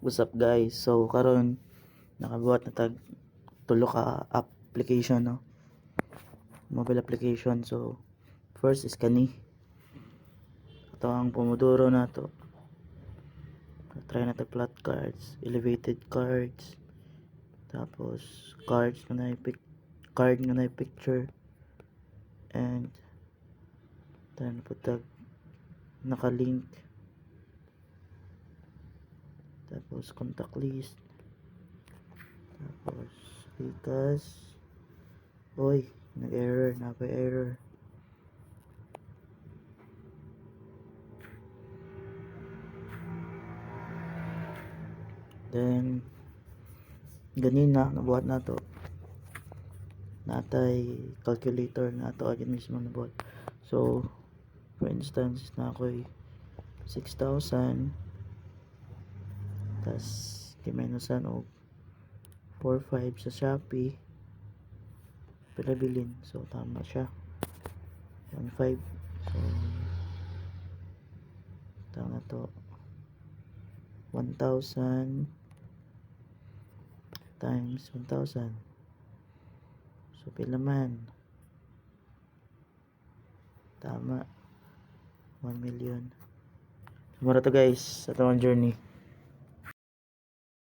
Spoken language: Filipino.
What's up guys? So karon nakabuhat na tag tulo ka application, no? Mobile application. So first is kani. Ito ang Pomodoro na to. Try na to plot cards, elevated cards. Tapos cards na card na picture. And then po tag naka-link. Tapos contact list. Tapos because nag-error, error. Then ganina nabuhat na to. Natay calculator na to agad mismo nabuhat. So for instance na ako'y 6,000 tas kimenusan og 4,500 sa Shopee pila bilin, so tama siya 1,500. So tama to 1,000 times 1,000, so pila man, tama 1 million. Mura to guys sa atong journey.